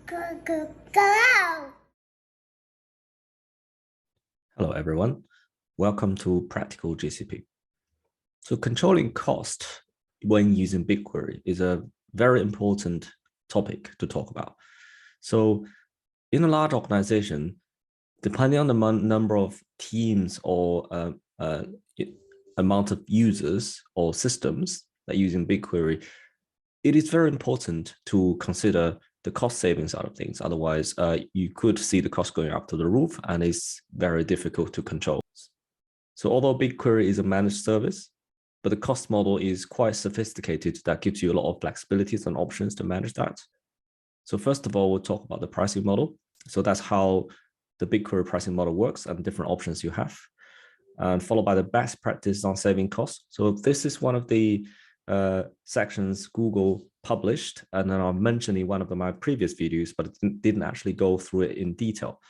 Go. Hello, everyone. Welcome to Practical GCP. So controlling cost when using BigQuery is a very important topic to talk about. So in a large organization, depending on the number of teams or amount of users or systems that are using BigQuery, it is very important to consider the cost savings out of things. Otherwise, you could see the cost going up to the roof, and it's very difficult to control. So although BigQuery is a managed service, but the cost model is quite sophisticated. That gives you a lot of flexibilities and options to manage that. So first of all, we'll talk about the pricing model. So that's how the BigQuery pricing model works and different options you have. And followed by the best practice on saving costs. So this is one of the sections Google published, and then I mentioned in one of my previous videos, but it didn't actually go through it in detail.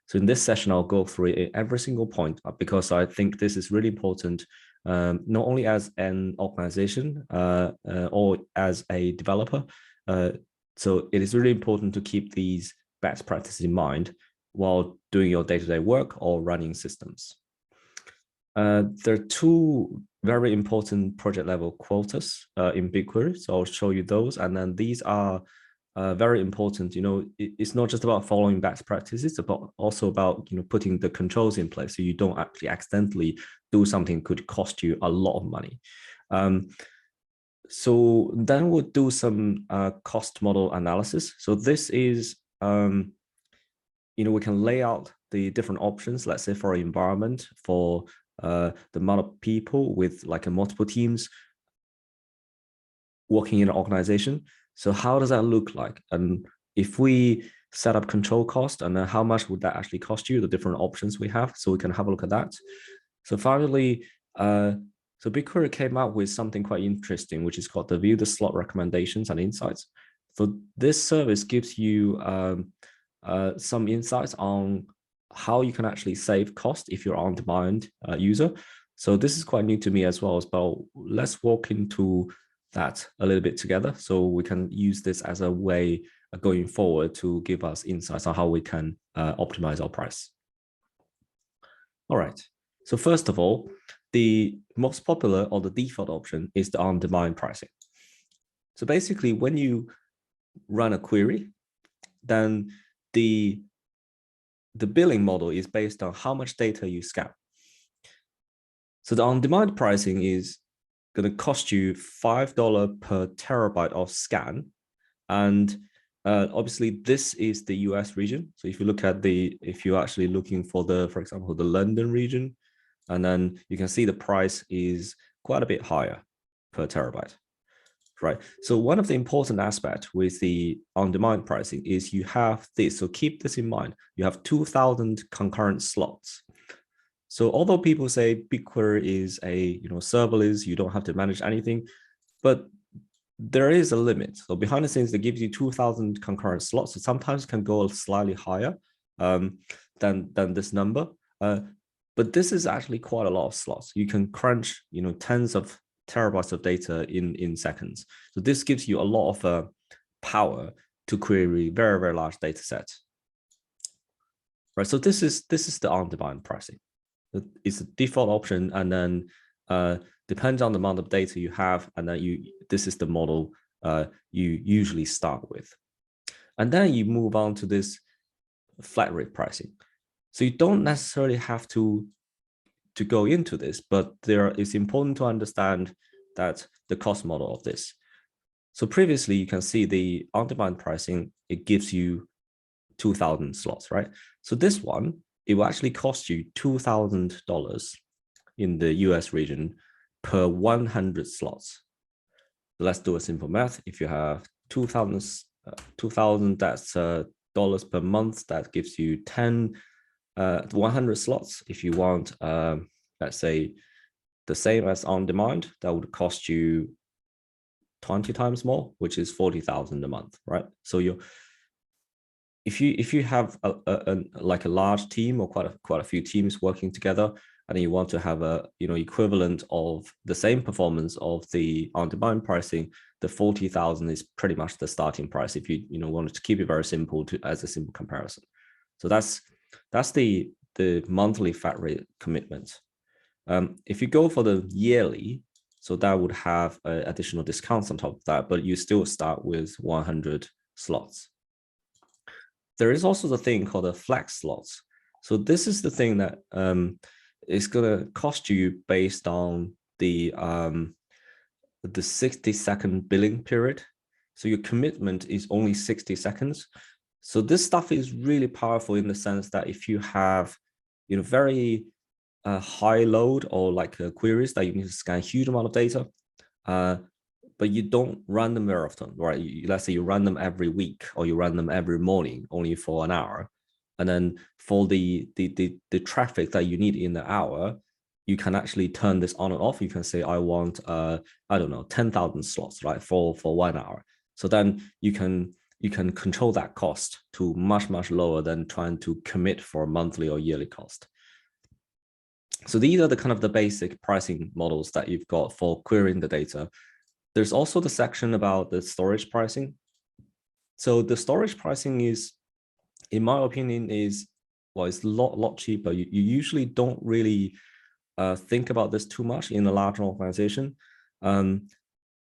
So in this session, I'll go through it every single point because I think this is really important, not only as an organization or as a developer. So it is really important to keep these best practices in mind while doing your day-to-day work or running systems. There are two very important project level quotas in BigQuery. So I'll show you those. And then these are very important. It's not just about following best practices, but also about putting the controls in place so you don't actually accidentally do something that could cost you a lot of money. So then we'll do some cost model analysis. So this is, we can lay out the different options, let's say for environment, for the amount of people with like multiple teams working in an organization. So how does that look like? And if we set up control cost, and then how much would that actually cost you, the different options we have, so we can have a look at that. So finally, so BigQuery came out with something quite interesting, which is called the view the slot recommendations and insights. So this service gives you some insights on how you can actually save cost if you're on-demand user. So this is quite new to me as well. So let's walk into that a little bit together so we can use this as a way going forward to give us insights on how we can optimize our price. All right. So first of all, the most popular or the default option is the on-demand pricing. So basically, when you run a query, then the billing model is based on how much data you scan. So the on-demand pricing is going to cost you $5 per terabyte of scan. And obviously, this is the US region. So if you look at if you're actually looking for for example, the London region, and then you can see the price is quite a bit higher per terabyte. Right. So one of the important aspects with the on-demand pricing is you have this. So keep this in mind. You have 2,000 concurrent slots. So although people say BigQuery is a serverless, you don't have to manage anything, but there is a limit. So behind the scenes, they give you 2,000 concurrent slots. So sometimes it can go slightly higher than this number. But this is actually quite a lot of slots. You can crunch tens of terabytes of data in seconds. So this gives you a lot of power to query very, very large data sets. Right. So this is the on-demand pricing. It's a default option, and then depends on the amount of data you have, and then this is the model you usually start with. And then you move on to this flat rate pricing. So you don't necessarily have to go into this, but it's important to understand that the cost model of this. So previously, you can see the on-demand pricing, it gives you 2,000 slots, right? So this one, it will actually cost you $2,000 in the US region per 100 slots. So let's do a simple math. If you have 2,000, that's dollars per month. That gives you 100 slots. If you want, let's say, the same as on demand, that would cost you 20 times more, which is 40,000 a month, right? So if you have like a large team or quite a few teams working together, and you want to have a equivalent of the same performance of the on-demand pricing, the 40,000 is pretty much the starting price if you wanted to keep it very simple as a simple comparison. So that's the monthly flat rate commitment. If you go for the yearly, so that would have additional discounts on top of that, but you still start with 100 slots. There is also the thing called the flex slots. So this is the thing that is going to cost you based on the 60-second billing period. So your commitment is only 60 seconds. So this stuff is really powerful in the sense that if you have, very high load or like queries that you need to scan a huge amount of data, but you don't run them very often, right? Let's say you run them every week or you run them every morning only for an hour. And then for the traffic that you need in the hour, you can actually turn this on and off. You can say, I want, I don't know, 10,000 slots, right, for 1 hour. So then you can control that cost to much, much lower than trying to commit for a monthly or yearly cost. So these are the kind of the basic pricing models that you've got for querying the data. There's also the section about the storage pricing. So the storage pricing is, in my opinion, it's a lot cheaper. You usually don't really think about this too much in a larger organization.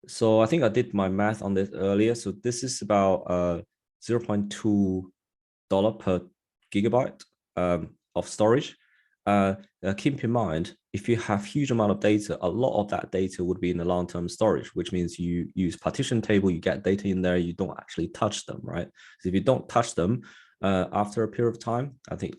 So I think I did my math on this earlier. So this is about $0.2 per gigabyte of storage. Keep in mind, if you have huge amount of data, a lot of that data would be in the long-term storage, which means you use partition table, you get data in there, you don't actually touch them, right? So if you don't touch them after a period of time, I think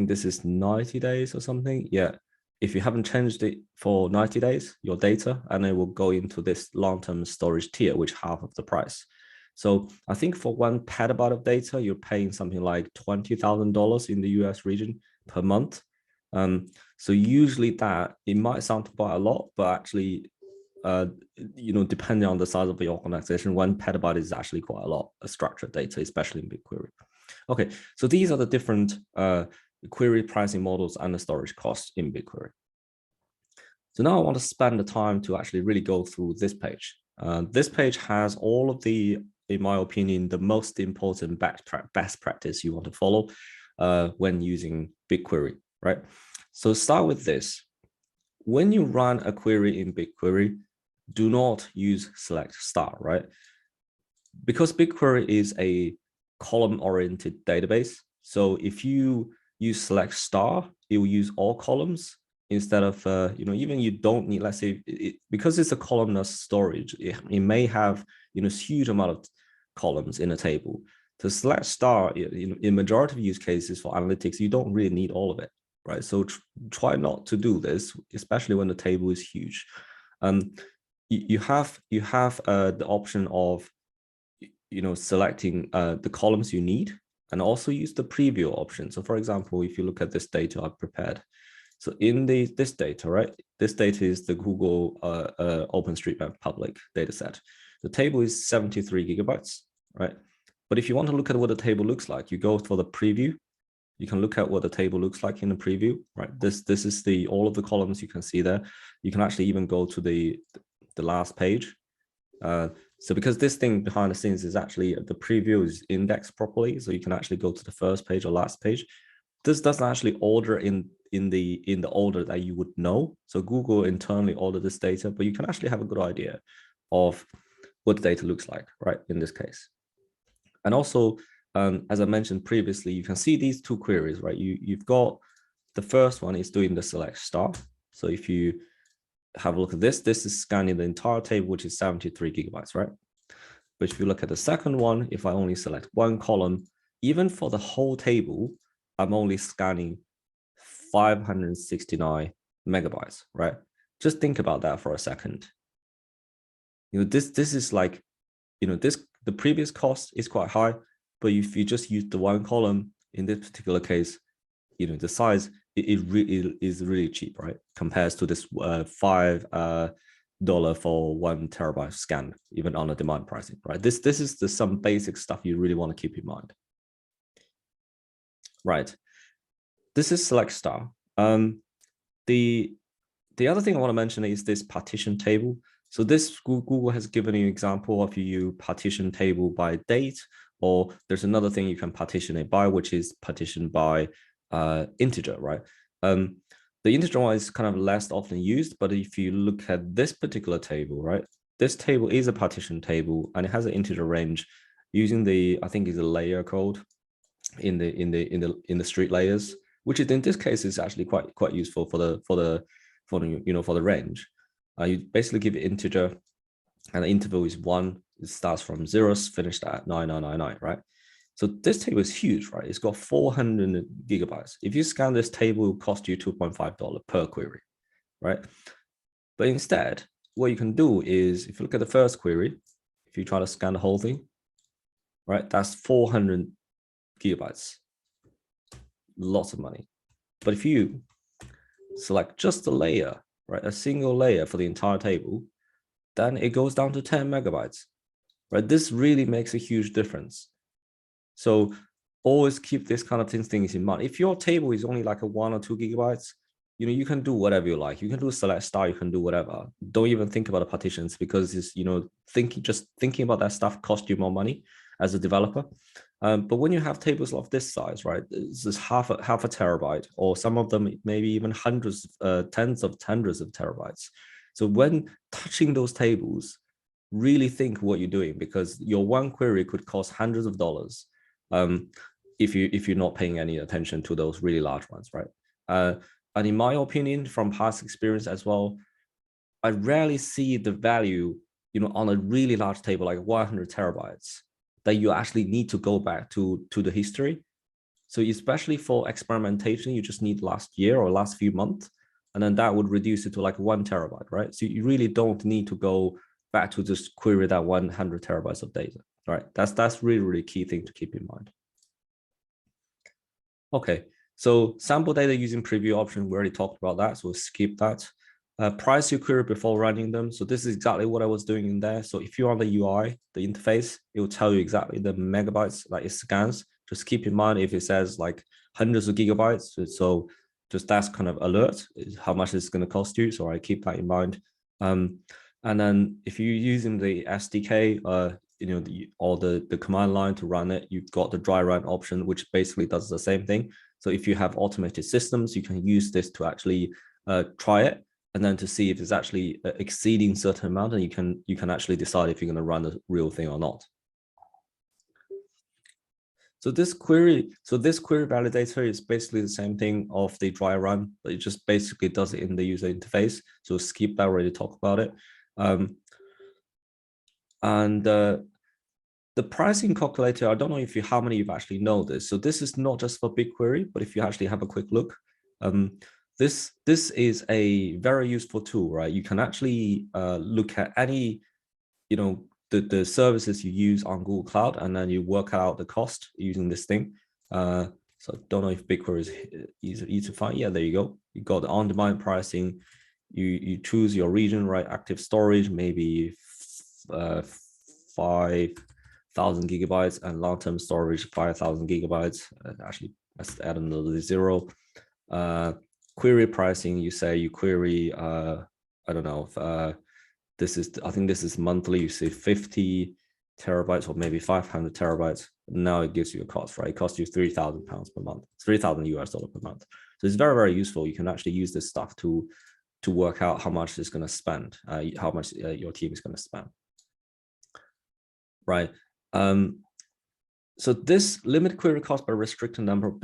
this is 90 days or something. Yeah, if you haven't changed it for 90 days, your data, and it will go into this long-term storage tier, which half of the price. So I think for 1 petabyte of data, you're paying something like $20,000 in the US region per month. So usually it might sound quite a lot, but actually, depending on the size of the organization, 1 petabyte is actually quite a lot of structured data, especially in BigQuery. Okay, so these are the different query pricing models and the storage costs in BigQuery. So now I want to spend the time to actually really go through this page. This page has all of the, in my opinion, the most important best practice you want to follow when using BigQuery, right? So start with this. When you run a query in BigQuery, do not use select star, right? Because BigQuery is a column-oriented database. So if you use select star, it will use all columns instead of, even you don't need, let's say, because it's a columnar storage, it may have, huge amount of columns in a table. To select star, in majority of use cases for analytics, you don't really need all of it, right? So try not to do this, especially when the table is huge. You have the option of, selecting the columns you need, and also use the preview option. So for example, if you look at this data I've prepared, so in this data, right, this data is the Google OpenStreetMap public data set. The table is 73 gigabytes, right? But if you want to look at what the table looks like, you go for the preview. You can look at what the table looks like in the preview, right? This is all of the columns you can see there. You can actually even go to the last page. So because this thing behind the scenes is actually, the preview is indexed properly, so you can actually go to the first page or last page. This doesn't actually order in the order that you would know. So Google internally ordered this data, but you can actually have a good idea of what the data looks like, right, in this case. And also, as I mentioned previously, you can see these two queries, right? You've got the first one is doing the select star. So if you have a look at this is scanning the entire table, which is 73 gigabytes, right? But if you look at the second one, if I only select one column, even for the whole table, I'm only scanning 569 megabytes, right? Just think about that for a second. This is like, the previous cost is quite high, but if you just use the one column in this particular case, the size it really is really cheap, right? Compares to this $5 for 1 terabyte scan, even on a demand pricing, right? This is some basic stuff you really want to keep in mind, right? This is select star. the other thing I want to mention is this partition table. So this Google has given you an example of you partition table by date, or there's another thing you can partition it by, which is partition by integer, right? The integer one is kind of less often used, but if you look at this particular table, right, this table is a partition table and it has an integer range using the, I think is a layer code in the street layers, which is in this case is actually quite useful for the range. You basically give it integer, and the interval is 1. It starts from zeros, finished at 9999, right? So this table is huge, right? It's got 400 gigabytes. If you scan this table, it will cost you $2.5 per query, right? But instead, what you can do is, if you look at the first query, if you try to scan the whole thing, right, that's 400 gigabytes, lots of money. But if you select just a layer, right, a single layer for the entire table, then it goes down to 10 megabytes, right? This really makes a huge difference. So always keep this kind of things in mind. If your table is only like a 1 or 2 gigabytes, you can do whatever you like. You can do select star, you can do whatever. Don't even think about the partitions, because it's, just thinking about that stuff costs you more money as a developer. But when you have tables of this size, right, this is half a terabyte, or some of them maybe even hundreds, tens of hundreds of terabytes. So when touching those tables, really think what you're doing, because your one query could cost hundreds of dollars if you're not paying any attention to those really large ones, right? And in my opinion, from past experience as well, I rarely see the value, on a really large table like 100 terabytes, that you actually need to go back to the history. So especially for experimentation, you just need last year or last few months, and then that would reduce it to like 1 terabyte, right? So you really don't need to go back to just query that 100 terabytes of data, right? That's really, really key thing to keep in mind. Okay, so sample data using preview option, we already talked about that, so we'll skip that. Price your query before running them. So this is exactly what I was doing in there. So if you're on the UI, the interface, it will tell you exactly the megabytes that it scans. Just keep in mind if it says like hundreds of gigabytes. So just that's kind of alert how much it's going to cost you. So I keep that in mind. And then if you're using the SDK, or the command line to run it, you've got the dry run option, which basically does the same thing. So if you have automated systems, you can use this to actually try it, and then to see if it's actually exceeding certain amount, and you can actually decide if you're going to run the real thing or not. So this query validator is basically the same thing of the dry run, but it just basically does it in the user interface. So skip that, already talk about it. And the pricing calculator, I don't know how many you've actually know this. So this is not just for BigQuery, but if you actually have a quick look, this is a very useful tool, right? You can actually look at any, the services you use on Google Cloud, and then you work out the cost using this thing. So I don't know if BigQuery is easy to find. Yeah, there you go. You got the on-demand pricing. You choose your region, right? Active storage, maybe 5,000 gigabytes, and long-term storage 5,000 gigabytes. Actually, let's add another 0. Query pricing, you say you query, I don't know, I think this is monthly, you say 50 terabytes or maybe 500 terabytes. Now it gives you a cost, right? It costs you £3,000 per month, $3,000 per month. So it's very, very useful. You can actually use this stuff to work out how much it's going to spend, how much your team is going to spend, right? So this limit query cost by restricted number of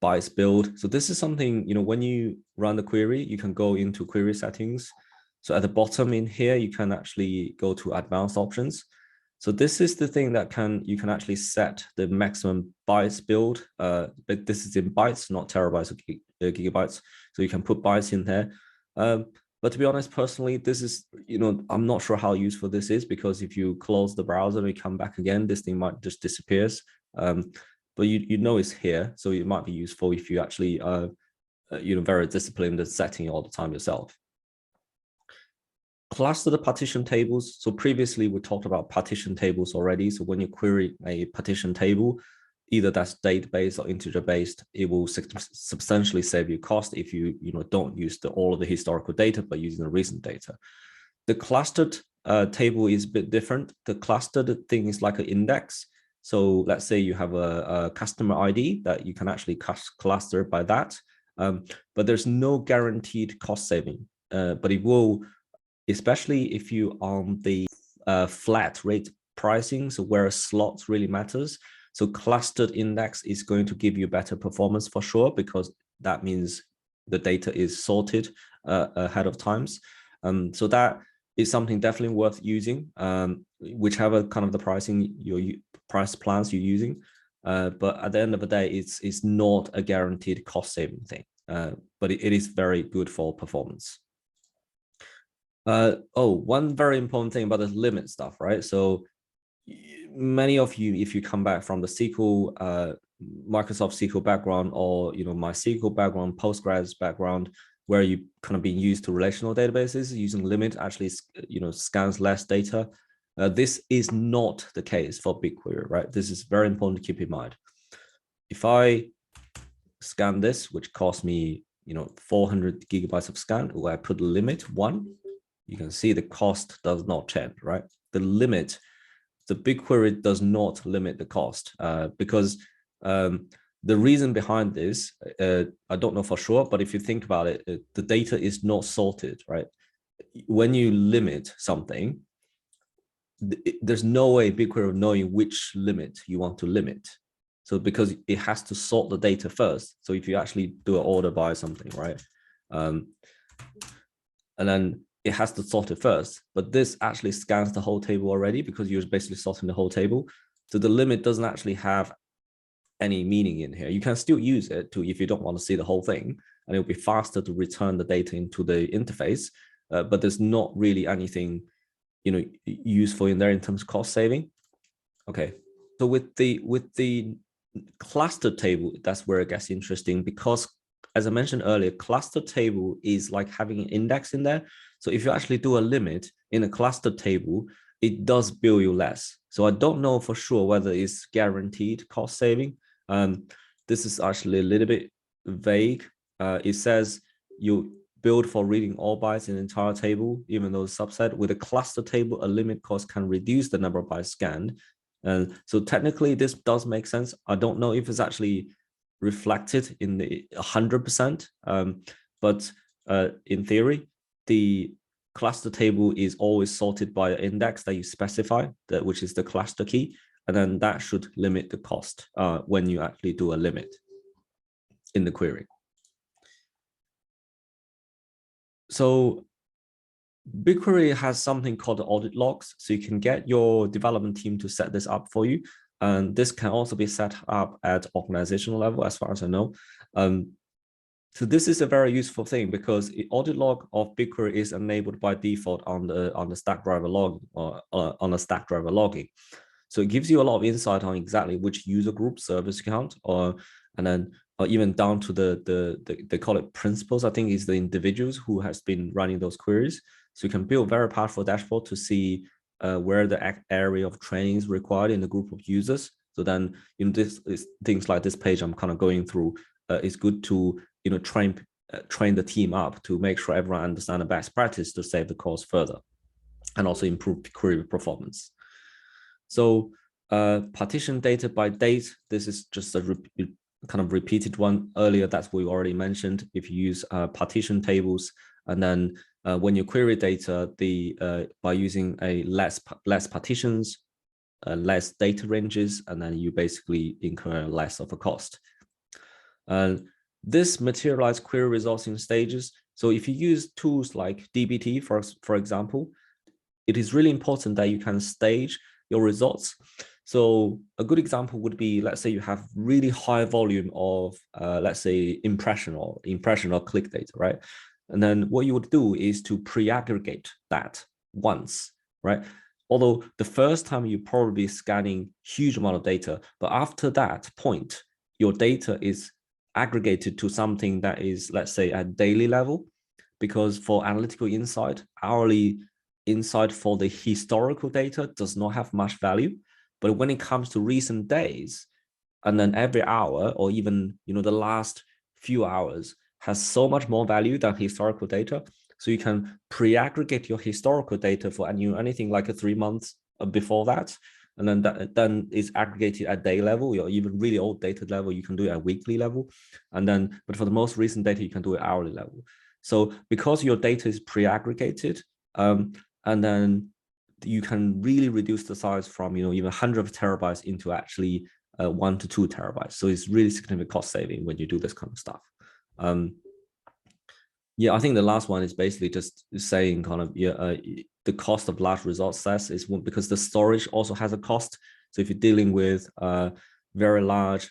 bytes build. So this is something, when you run the query, you can go into query settings. So at the bottom in here, you can actually go to advanced options. So this is the thing that you can actually set the maximum bytes build, but this is in bytes, not terabytes or gigabytes. So you can put bytes in there. But to be honest, personally, this is, I'm not sure how useful this is, because if you close the browser and you come back again, this thing might just disappears. But it's here, so it might be useful if you actually are, very disciplined at setting all the time yourself. Cluster the partition tables. So previously we talked about partition tables already. So when you query a partition table, either that's date-based or integer-based, it will substantially save you cost if you don't use all of the historical data, but using the recent data. The clustered table is a bit different. The clustered thing is like an index. So let's say you have a customer ID that you can actually cluster by that, but there's no guaranteed cost saving. But it will, especially if you on the flat rate pricing, so where slots really matters. So clustered index is going to give you better performance for sure, because that means the data is sorted ahead of times. So that is something definitely worth using, whichever kind of the price plans you're using. But at the end of the day, it's not a guaranteed cost saving thing, but it is very good for performance. One very important thing about the limit stuff, right? So many of you, if you come back from the SQL, Microsoft SQL background, or MySQL background, Postgres background, where you kind of been used to relational databases, using limit actually scans less data. This is not the case for BigQuery, right? This is very important to keep in mind. If I scan this, which cost me 400 gigabytes of scan, where I put limit 1, you can see the cost does not change, right? The BigQuery does not limit the cost, because the reason behind this, I don't know for sure, but if you think about it, the data is not sorted, right? When you limit something, there's no way BigQuery of knowing which limit you want to limit. So because it has to sort the data first. So if you actually do an order by something, right? And then it has to sort it first, but this actually scans the whole table already, because you're basically sorting the whole table. So the limit doesn't actually have any meaning in here. You can still use it if you don't want to see the whole thing, and it'll be faster to return the data into the interface. But there's not really anything useful in there in terms of cost saving. Okay, so with the cluster table, that's where it gets interesting, because as I mentioned earlier, cluster table is like having an index in there. So if you actually do a limit in a cluster table, it does bill you less. So I don't know for sure whether it's guaranteed cost saving. This is actually a little bit vague. It says you build for reading all bytes in the entire table, even though it's subset. With a cluster table, a limit cost can reduce the number of bytes scanned. And so technically this does make sense. I don't know if it's actually reflected in the 100%, but in theory, the cluster table is always sorted by an index that you specify, which is the cluster key, and then that should limit the cost when you actually do a limit in the query. So BigQuery has something called audit logs, so you can get your development team to set this up for you. And this can also be set up at organizational level, as far as I know. So this is a very useful thing, because the audit log of BigQuery is enabled by default on the Stackdriver log, or on the Stackdriver logging. So it gives you a lot of insight on exactly which user group service account, or even down to they call it principals, I think is the individuals who has been running those queries. So you can build very powerful dashboard to see where the area of training is required in the group of users. So then, this is things like this page I'm kind of going through. It's good to train the team up to make sure everyone understands the best practice to save the cost further, and also improve query performance. So partition data by date. This is just a kind of repeated one earlier. That's what we already mentioned. If you use partition tables, and then when you query data, by using a less partitions, less data ranges, and then you basically incur less of a cost. And this materialized query results in stages. So if you use tools like dbt, for example, it is really important that you can stage your results. So a good example would be, let's say you have really high volume of, let's say impression or click data, right? And then what you would do is to pre-aggregate that once, right? Although the first time you're probably scanning huge amount of data, but after that point, your data is aggregated to something that is, let's say, at daily level, because for analytical insight, hourly insight for the historical data does not have much value. But when it comes to recent days, and then every hour or even the last few hours has so much more value than historical data. So you can pre-aggregate your historical data for anything like a 3 months before that, and then it's aggregated at day level, or even really old data level. You can do it at weekly level, but for the most recent data, you can do it hourly level. So because your data is pre-aggregated, and then you can really reduce the size from even 100 terabytes into actually 1 to 2 terabytes. So it's really significant cost saving when you do this kind of stuff. Yeah, I think the last one is basically just saying kind of the cost of large results sets is one, because the storage also has a cost. So if you're dealing with very large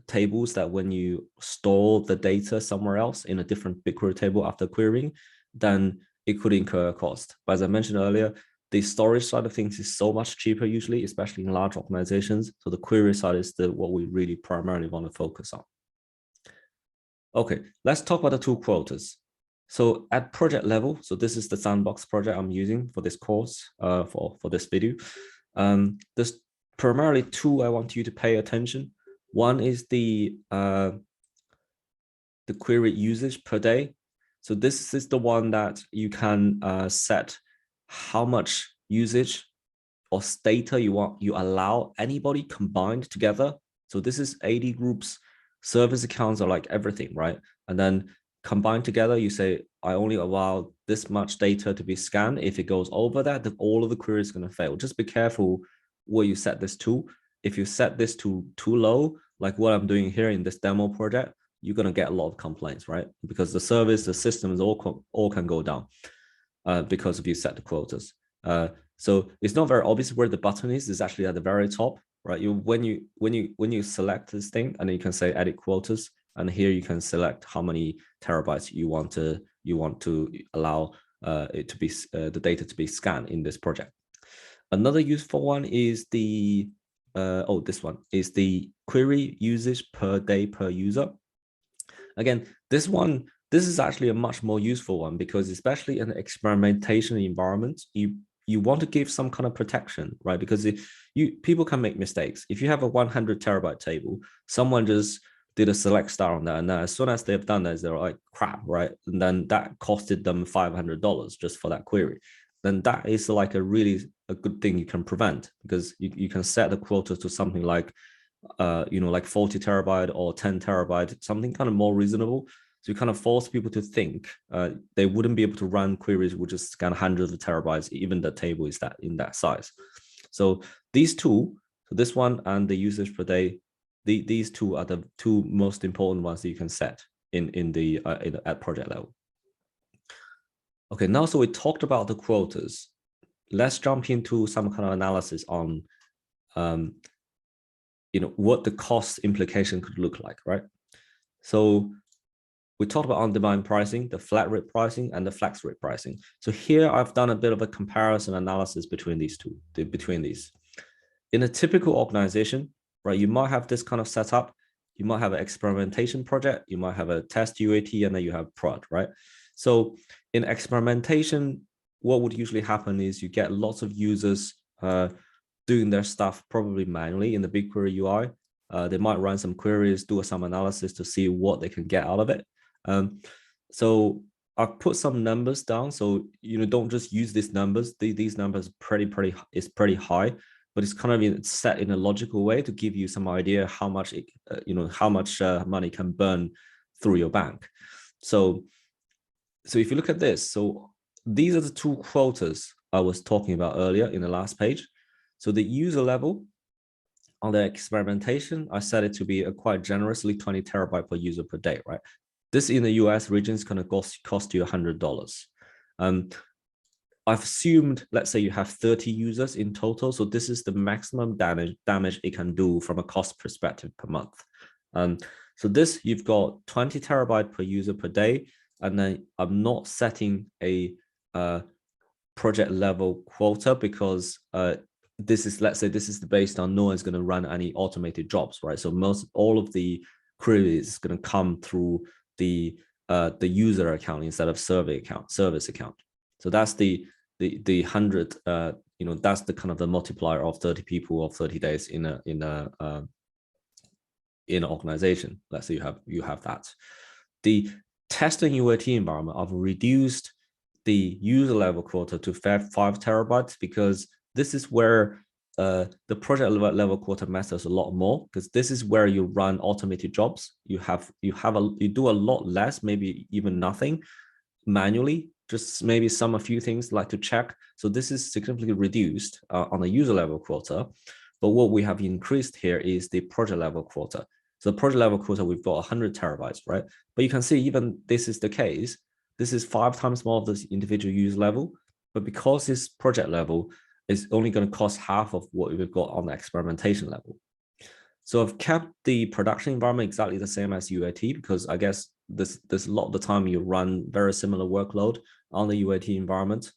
tables that when you store the data somewhere else in a different BigQuery table after querying, then it could incur a cost. But as I mentioned earlier, the storage side of things is so much cheaper usually, especially in large organizations. So the query side is what we really primarily want to focus on. Okay, let's talk about the two quotas. So at project level, so this is the sandbox project I'm using for this course, for this video. There's primarily two I want you to pay attention. One is the query usage per day. So this is the one that you can set how much usage or data you allow anybody combined together. So this is AD groups, service accounts are like everything, right? And then combined together, you say, I only allow this much data to be scanned. If it goes over that, then all of the queries are going to fail. Just be careful where you set this to. If you set this to too low, like what I'm doing here in this demo project, you're going to get a lot of complaints, right? Because the service, the systems all can go down because if you set the quotas. So it's not very obvious where the button is. It's actually at the very top, right? When you select this thing, and then you can say edit quotas, and here you can select how many terabytes you want to allow it to be the data to be scanned in this project. Another useful one is this one is the query usage per day per user. Again, this is actually a much more useful one, because especially in an experimentation environment, you want to give some kind of protection, right? Because people can make mistakes. If you have a 100 terabyte table, someone just did a select star on that, and then as soon as they've done that, they're like, crap, right? And then that costed them $500 just for that query. Then that is like a good thing you can prevent, because you can set the quota to something like like 40 terabyte or 10 terabyte, something kind of more reasonable. So you kind of force people to think they wouldn't be able to run queries which just scan hundreds of terabytes, even the table is in that size. So these two, so this one and the usage per day, these two are the two most important ones that you can set at project level. Okay, now so we talked about the quotas. Let's jump into some kind of analysis on what the cost implication could look like, right? So we talked about on-demand pricing, the flat rate pricing, and the flex rate pricing. So here I've done a bit of a comparison analysis between these two. In a typical organization, right, you might have this kind of setup. You might have an experimentation project. You might have a test UAT, and then you have prod, right? So in experimentation, what would usually happen is you get lots of users doing their stuff probably manually in the BigQuery UI. They might run some queries, do some analysis to see what they can get out of it. So I've put some numbers down. So don't just use these numbers. These numbers is pretty high, but it's kind of set in a logical way to give you some idea how much money can burn through your bank. So if you look at this, so these are the two quotas I was talking about earlier in the last page. So the user level on the experimentation, I set it to be quite generously 20 terabyte per user per day, right? This in the US region is going to cost you $100. I've assumed, let's say you have 30 users in total. So this is the maximum damage it can do from a cost perspective per month. So this, you've got 20 terabyte per user per day. And then I'm not setting a project level quota because let's say this is based on no one's going to run any automated jobs, right? So all of the queries is going to come through the user account instead of service account. So that's the 100, that's the kind of the multiplier of 30 people of 30 days in a in an organization. Let's say you have that. The testing UAT environment, I've reduced the user level quota to 5 terabytes because this is where the project level quota matters a lot more, because this is where you run automated jobs. You do a lot less, maybe even nothing manually, just maybe a few things like to check. So this is significantly reduced on the user level quota. But what we have increased here is the project level quota. So the project level quota, we've got 100 terabytes, right? But you can see even this is the case. This is 5 times more of this individual user level. But because this project level is only going to cost half of what we've got on the experimentation level. So I've kept the production environment exactly the same as UAT, because I guess there's a lot of the time you run very similar workload on the UAT environment,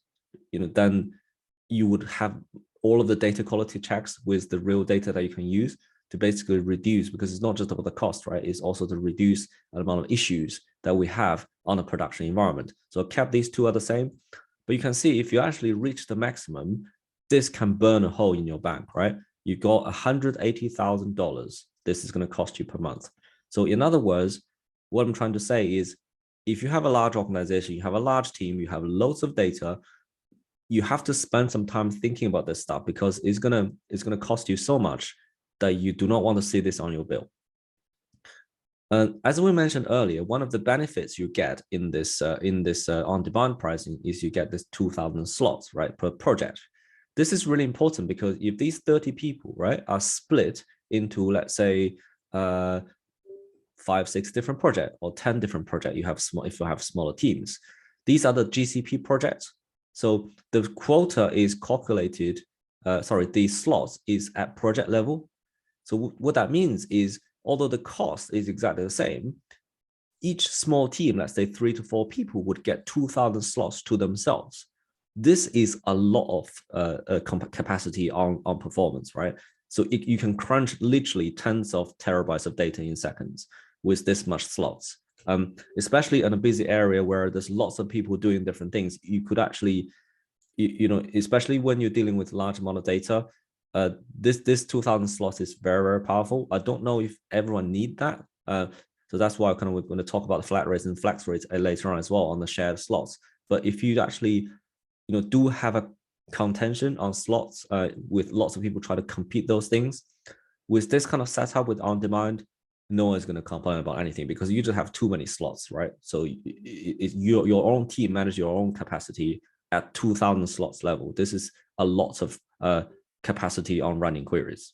then you would have all of the data quality checks with the real data that you can use to basically reduce, because it's not just about the cost, right? It's also to reduce the amount of issues that we have on a production environment. So I kept these two are the same, but you can see if you actually reach the maximum, this can burn a hole in your bank, right? You got $180,000. This is going to cost you per month. So in other words, what I'm trying to say is, if you have a large organization, you have a large team, you have loads of data, you have to spend some time thinking about this stuff, because it's gonna cost you so much that you do not want to see this on your bill. As we mentioned earlier, one of the benefits you get in this on-demand pricing is you get this 2,000 slots, right, per project. This is really important because if these 30 people, right, are split into, let's say, 5, 6 different projects or 10 different projects, if you have smaller teams, these are the GCP projects. So the quota is calculated, the slots is at project level. So what that means is, although the cost is exactly the same, each small team, let's say 3 to 4 people, would get 2,000 slots to themselves. This is a lot of capacity on performance, right? So you can crunch literally tens of terabytes of data in seconds with this much slots. Especially in a busy area where there's lots of people doing different things, you could actually, especially when you're dealing with large amount of data, this 2,000 slots is very, very powerful. I don't know if everyone need that. So that's why we're going to talk about the flat rates and flex rates later on as well on the shared slots. But if you actually, do have a contention on slots with lots of people try to compete those things, with this kind of setup with on-demand, no one's going to complain about anything, because you just have too many slots, right? So your own team manage your own capacity at 2,000 slots level. This is a lot of capacity on running queries.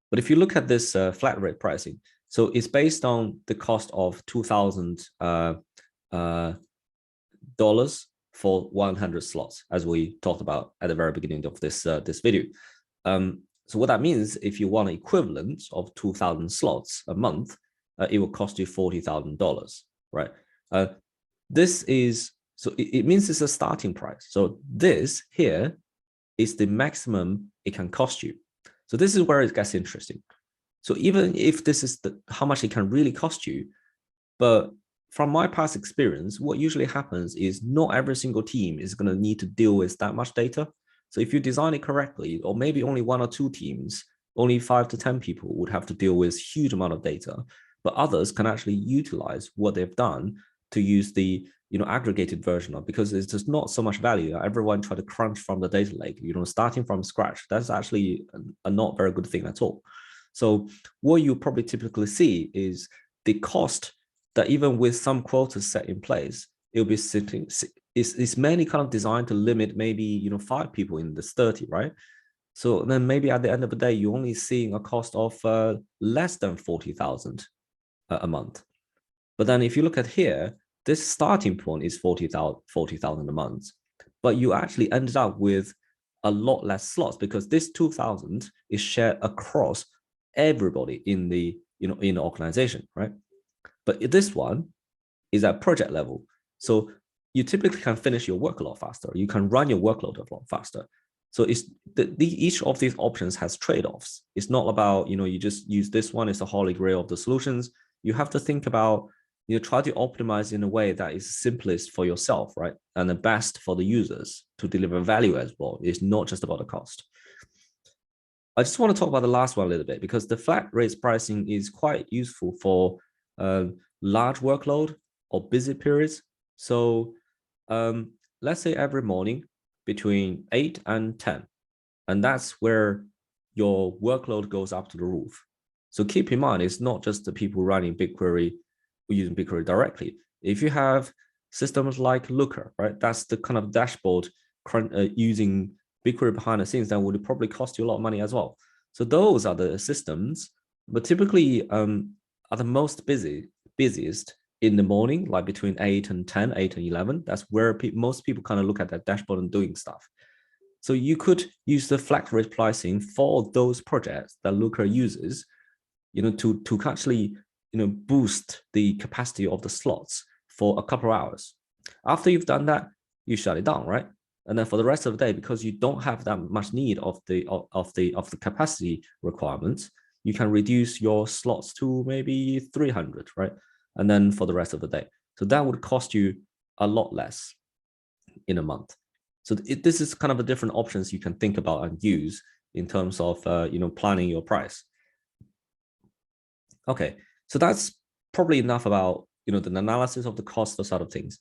But if you look at this flat rate pricing, so it's based on the cost of $2,000 for 100 slots, as we talked about at the very beginning of this video. So what that means, if you want an equivalent of 2,000 slots a month, it will cost you $40,000, right? It means it's a starting price. So this here is the maximum it can cost you. So this is where it gets interesting. So even if this is how much it can really cost you, but from my past experience, what usually happens is not every single team is going to need to deal with that much data. So if you design it correctly, or maybe only 1 or 2 teams, only 5 to 10 people would have to deal with huge amount of data, but others can actually utilize what they've done to use the aggregated version of, because there's just not so much value. Everyone try to crunch from the data lake, starting from scratch. That's actually a not very good thing at all. So what you probably typically see is the cost that even with some quotas set in place, it'll be sitting, it's mainly kind of designed to limit maybe 5 people in this 30, right? So then maybe at the end of the day, you're only seeing a cost of less than 40,000 a month. But then if you look at here, this starting point is 40,000 a month, but you actually ended up with a lot less slots, because this 2,000 is shared across everybody in the in the organization, right? But this one is at project level, so you typically can finish your work a lot faster. You can run your workload a lot faster. So it's each of these options has trade-offs. It's not about you just use this one as the holy grail of the solutions. You have to think about try to optimize in a way that is simplest for yourself, right? And the best for the users to deliver value as well. It's not just about the cost. I just want to talk about the last one a little bit because the flat rate pricing is quite useful for large workload or busy periods. So let's say every morning between 8 and 10, and that's where your workload goes up to the roof. So keep in mind, it's not just the people running BigQuery using BigQuery directly. If you have systems like Looker, right, that's the kind of dashboard using BigQuery behind the scenes, that would probably cost you a lot of money as well. So those are the systems, but typically are the most busiest in the morning, like between 8 and 10, 8 and 11. That's where most people kind of look at that dashboard and doing stuff. So you could use the flat rate pricing for those projects that Looker uses, to actually, boost the capacity of the slots for a couple of hours. After you've done that, you shut it down, right? And then for the rest of the day, because you don't have that much need of the capacity requirements, you can reduce your slots to maybe 300, right? And then for the rest of the day. So that would cost you a lot less in a month. So this is kind of the different options you can think about and use in terms of planning your price. Okay, so that's probably enough about the analysis of the cost side of things.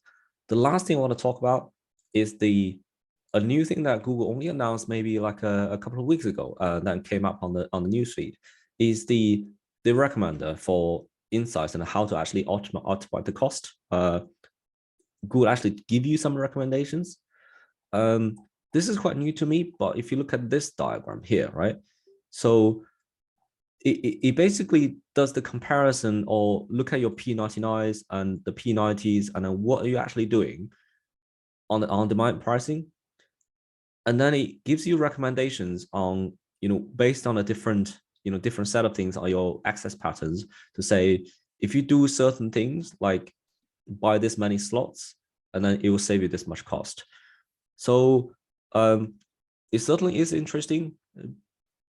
The last thing I want to talk about is a new thing that Google only announced maybe like a couple of weeks ago that came up on the newsfeed, is the recommender for insights and how to actually optimize the cost. Google actually give you some recommendations. This is quite new to me, but if you look at this diagram here, right? So it basically does the comparison or look at your P99s and the P90s, and then what are you actually doing on the on-demand pricing. And then it gives you recommendations on, based on a different set of things on your access patterns, to say, if you do certain things like buy this many slots, and then it will save you this much cost. So it certainly is interesting,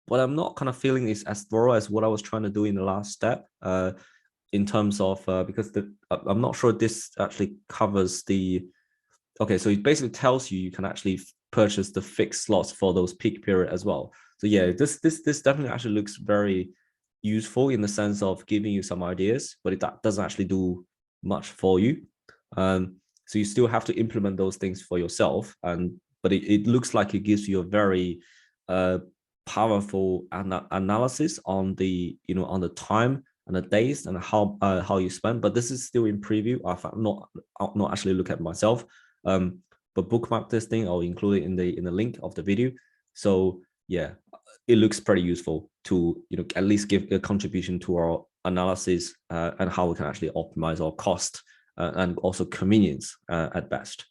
but I'm not kind of feeling it's as thorough as what I was trying to do in the last step, in terms of because I'm not sure this actually covers the. Okay, so it basically tells you can actually purchase the fixed slots for those peak period as well. So yeah, this definitely actually looks very useful in the sense of giving you some ideas, but it doesn't actually do much for you. So you still have to implement those things for yourself, but it looks like it gives you a very powerful analysis on the on the time and the days and how you spend. But this is still in preview. I'll not actually look at myself. But bookmark this thing. I'll include it in the link of the video. So yeah, it looks pretty useful to at least give a contribution to our analysis and how we can actually optimize our cost and also convenience at best.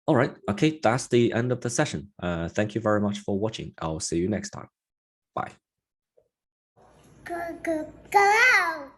All right, okay, that's the end of the session. Thank you very much for watching. I'll see you next time. Bye. Go out!